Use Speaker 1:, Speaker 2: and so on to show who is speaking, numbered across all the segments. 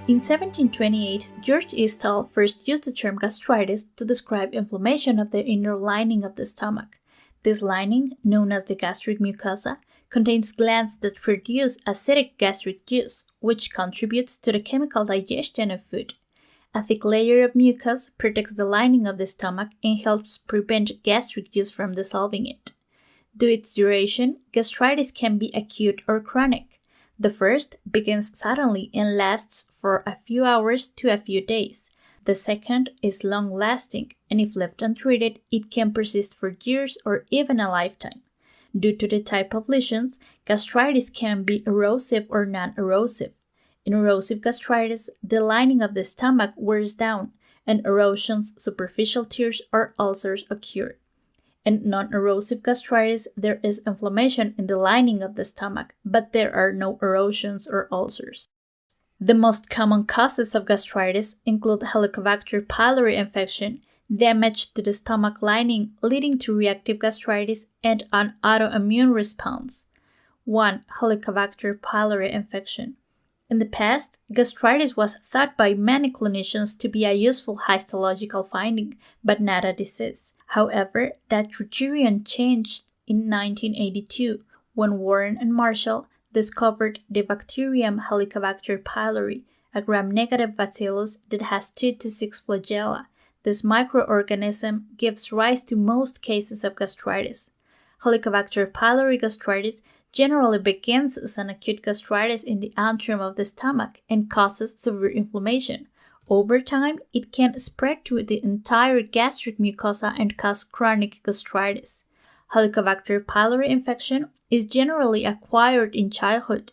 Speaker 1: In 1728, George Eastall first used the term gastritis to describe inflammation of the inner lining of the stomach. This lining, known as the gastric mucosa, contains glands that produce acidic gastric juice, which contributes to the chemical digestion of food. A thick layer of mucus protects the lining of the stomach and helps prevent gastric juice from dissolving it. Due to its duration, gastritis can be acute or chronic. The first begins suddenly and lasts for a few hours to a few days. The second is long-lasting, and if left untreated, it can persist for years or even a lifetime. Due to the type of lesions, gastritis can be erosive or non-erosive. In erosive gastritis, the lining of the stomach wears down, and erosions, superficial tears, or ulcers occur. In non-erosive gastritis, there is inflammation in the lining of the stomach, but there are no erosions or ulcers. The most common causes of gastritis include Helicobacter pylori infection, damage to the stomach lining leading to reactive gastritis, and an autoimmune response. 1. Helicobacter pylori infection. In the past, gastritis was thought by many clinicians to be a useful histological finding, but not a disease. However, that criterion changed in 1982 when Warren and Marshall discovered the bacterium Helicobacter pylori, a gram-negative bacillus that has 2 to 6 flagella. This microorganism gives rise to most cases of gastritis. Helicobacter pylori gastritis generally begins as an acute gastritis in the antrum of the stomach and causes severe inflammation. Over time, it can spread to the entire gastric mucosa and cause chronic gastritis. Helicobacter pylori infection is generally acquired in childhood,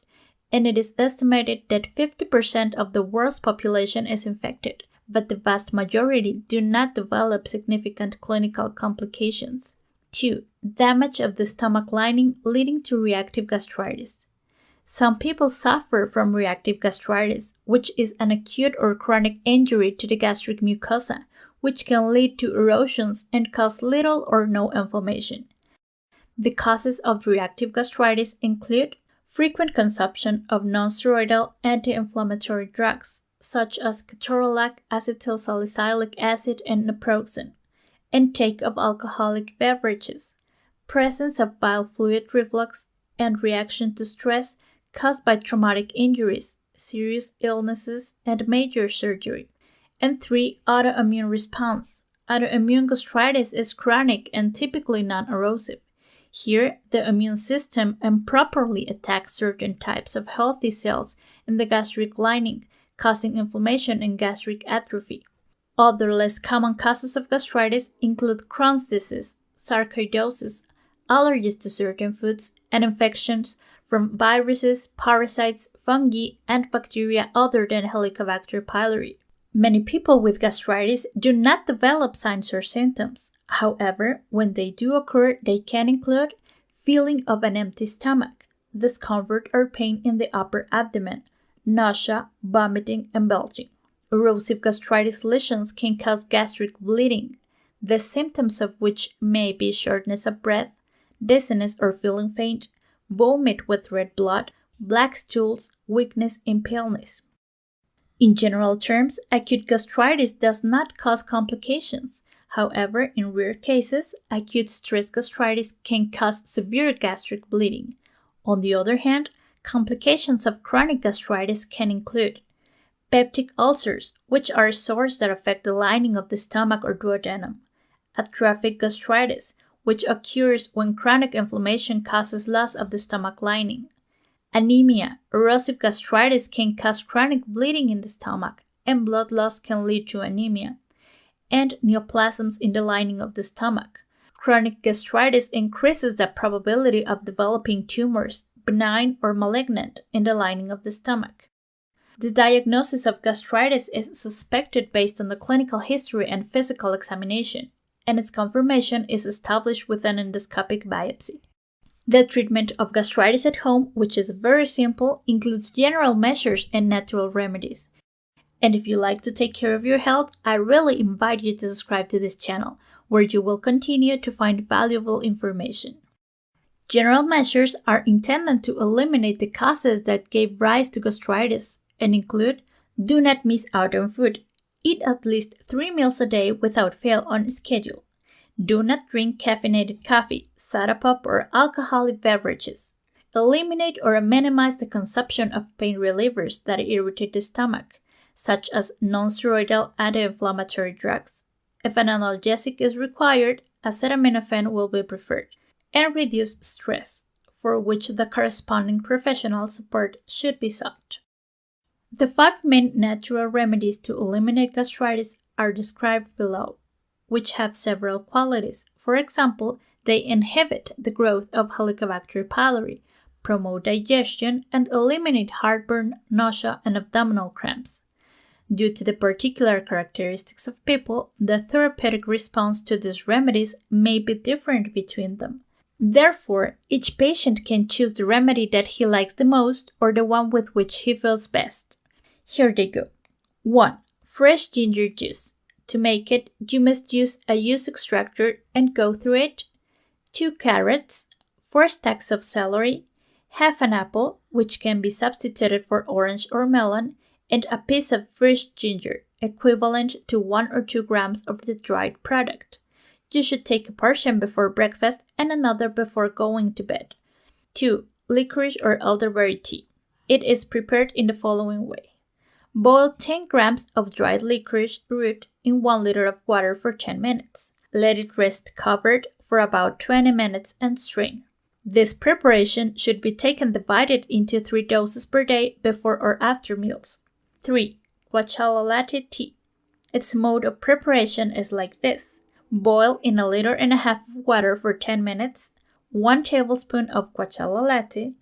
Speaker 1: and it is estimated that 50% of the world's population is infected, but the vast majority do not develop significant clinical complications. 2. Damage of the stomach lining leading to reactive gastritis. Some people suffer from reactive gastritis, which is an acute or chronic injury to the gastric mucosa, which can lead to erosions and cause little or no inflammation. The causes of reactive gastritis include frequent consumption of nonsteroidal anti-inflammatory drugs, such as ketorolac, acetylsalicylic acid, and naproxen, intake of alcoholic beverages, presence of bile fluid reflux, and reaction to stress caused by traumatic injuries, serious illnesses, and major surgery. And 3. Autoimmune response. Autoimmune gastritis is chronic and typically non-erosive. Here, the immune system improperly attacks certain types of healthy cells in the gastric lining, causing inflammation and gastric atrophy. Other less common causes of gastritis include Crohn's disease, sarcoidosis, allergies to certain foods, and infections from viruses, parasites, fungi, and bacteria other than Helicobacter pylori. Many people with gastritis do not develop signs or symptoms. However, when they do occur, they can include feeling of an empty stomach, discomfort or pain in the upper abdomen, nausea, vomiting, and belching. Erosive gastritis lesions can cause gastric bleeding, the symptoms of which may be shortness of breath, dizziness or feeling faint, vomit with red blood, black stools, weakness, and paleness. In general terms, acute gastritis does not cause complications. However, in rare cases, acute stress gastritis can cause severe gastric bleeding. On the other hand, complications of chronic gastritis can include peptic ulcers, which are sores that affect the lining of the stomach or duodenum, atrophic gastritis, which occurs when chronic inflammation causes loss of the stomach lining, anemia. Erosive gastritis can cause chronic bleeding in the stomach, and blood loss can lead to anemia, and neoplasms in the lining of the stomach. Chronic gastritis increases the probability of developing tumors, benign or malignant, in the lining of the stomach. The diagnosis of gastritis is suspected based on the clinical history and physical examination, and its confirmation is established with an endoscopic biopsy. The treatment of gastritis at home, which is very simple, includes general measures and natural remedies. And if you like to take care of your health, I really invite you to subscribe to this channel, where you will continue to find valuable information. General measures are intended to eliminate the causes that gave rise to gastritis and include Do not miss out on food. Eat at least 3 meals a day without fail on schedule. Do not drink caffeinated coffee, soda pop, or alcoholic beverages. Eliminate or minimize the consumption of pain relievers that irritate the stomach, such as non-steroidal anti-inflammatory drugs. If an analgesic is required, acetaminophen will be preferred. And reduce stress, for which the corresponding professional support should be sought. The 5 main natural remedies to eliminate gastritis are described below, which have several qualities. For example, they inhibit the growth of Helicobacter pylori, promote digestion, and eliminate heartburn, nausea, and abdominal cramps. Due to the particular characteristics of people, the therapeutic response to these remedies may be different between them. Therefore, each patient can choose the remedy that he likes the most or the one with which he feels best. Here they go. 1. Fresh ginger juice. To make it, you must use a juice extractor and go through it. 2 carrots, 4 stacks of celery, half an apple, which can be substituted for orange or melon, and a piece of fresh ginger, equivalent to 1 or 2 grams of the dried product. You should take a portion before breakfast and another before going to bed. 2. Licorice or elderberry tea. It is prepared in the following way. Boil 10 grams of dried licorice root in 1 liter of water for 10 minutes. Let it rest covered for about 20 minutes and strain. This preparation should be taken divided into 3 doses per day before or after meals. 3. Guacala latte tea. Its mode of preparation is like this. Boil in 1.5 liters of water for 10 minutes, 1 tablespoon of guacala latte,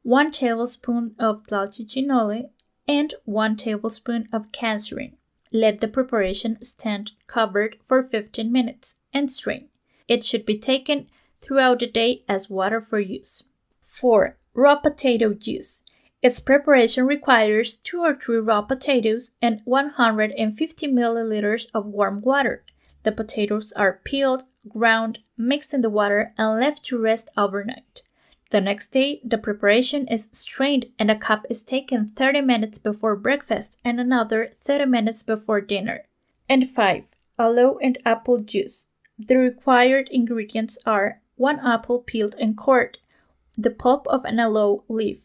Speaker 1: 1 tablespoon of dalcicinole, and 1 tablespoon of caserin. Let the preparation stand covered for 15 minutes and strain. It should be taken throughout the day as water for use. 4. Raw potato juice. Its preparation requires 2 or 3 raw potatoes and 150 milliliters of warm water. The potatoes are peeled, ground, mixed in the water, and left to rest overnight. The next day, the preparation is strained and a cup is taken 30 minutes before breakfast and another 30 minutes before dinner. And 5. Aloe and apple juice. The required ingredients are 1 apple peeled and cored, the pulp of an aloe leaf,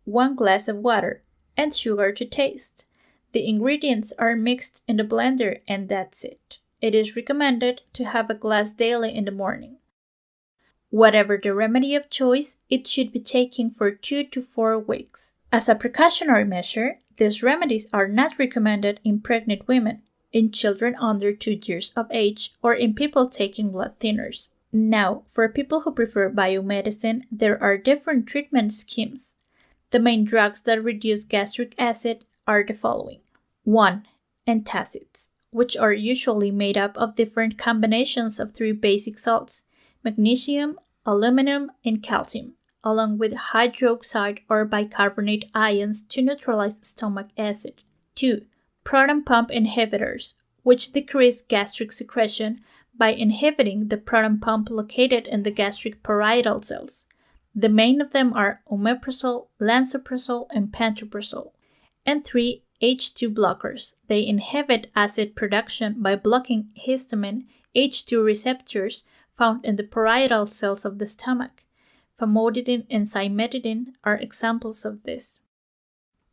Speaker 1: 1 glass of water, and sugar to taste. The ingredients are mixed in the blender and that's it. It is recommended to have a glass daily in the morning. Whatever the remedy of choice, it should be taken for 2 to 4 weeks. As a precautionary measure, these remedies are not recommended in pregnant women, in children under 2 years of age, or in people taking blood thinners. Now, for people who prefer biomedicine, there are different treatment schemes. The main drugs that reduce gastric acid are the following. 1. Antacids, which are usually made up of different combinations of 3 basic salts, magnesium, aluminum, and calcium, along with hydroxide or bicarbonate ions to neutralize stomach acid. 2. Proton pump inhibitors, which decrease gastric secretion by inhibiting the proton pump located in the gastric parietal cells. The main of them are omeprazole, lansoprazole, and pantoprazole. And 3. H2 blockers. They inhibit acid production by blocking histamine H2 receptors found in the parietal cells of the stomach. Famotidine and cimetidine are examples of this.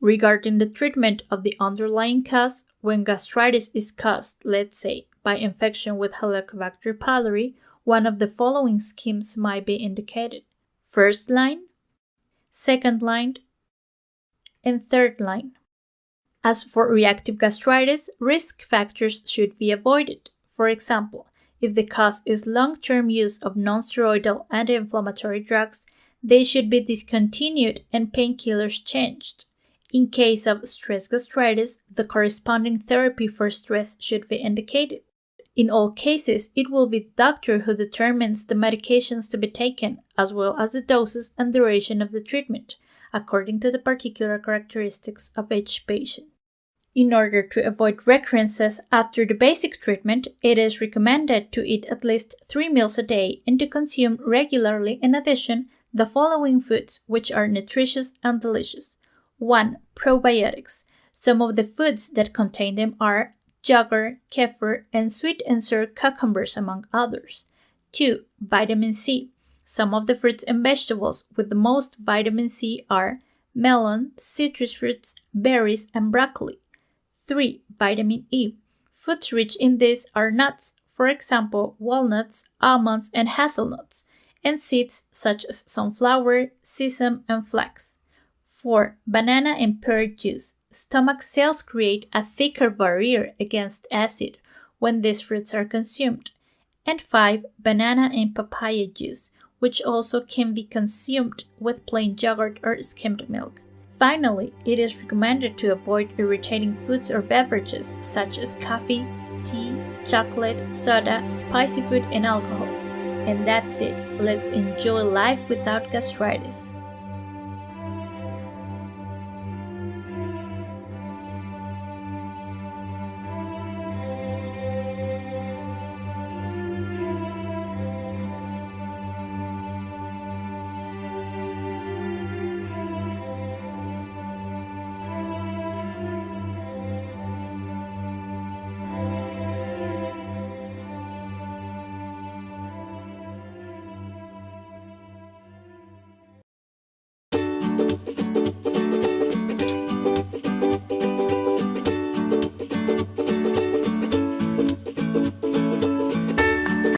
Speaker 1: Regarding the treatment of the underlying cause, when gastritis is caused, let's say, by infection with Helicobacter pylori, one of the following schemes might be indicated. First line, second line, and third line. As for reactive gastritis, risk factors should be avoided. For example, if the cause is long-term use of non-steroidal anti-inflammatory drugs, they should be discontinued and painkillers changed. In case of stress gastritis, the corresponding therapy for stress should be indicated. In all cases, it will be the doctor who determines the medications to be taken, as well as the doses and duration of the treatment, according to the particular characteristics of each patient. In order to avoid recurrences after the basic treatment, it is recommended to eat at least 3 meals a day and to consume regularly, in addition, the following foods, which are nutritious and delicious. 1. Probiotics. Some of the foods that contain them are yogurt, kefir, and sweet and sour cucumbers, among others. 2. Vitamin C. Some of the fruits and vegetables with the most vitamin C are melon, citrus fruits, berries, and broccoli. 3. Vitamin E. Foods rich in this are nuts, for example, walnuts, almonds, and hazelnuts, and seeds such as sunflower, sesame, and flax. 4. Banana and pear juice. Stomach cells create a thicker barrier against acid when these fruits are consumed. And 5. Banana and papaya juice, which also can be consumed with plain yogurt or skimmed milk. Finally, it is recommended to avoid irritating foods or beverages such as coffee, tea, chocolate, soda, spicy food, and alcohol. And that's it. Let's enjoy life without gastritis.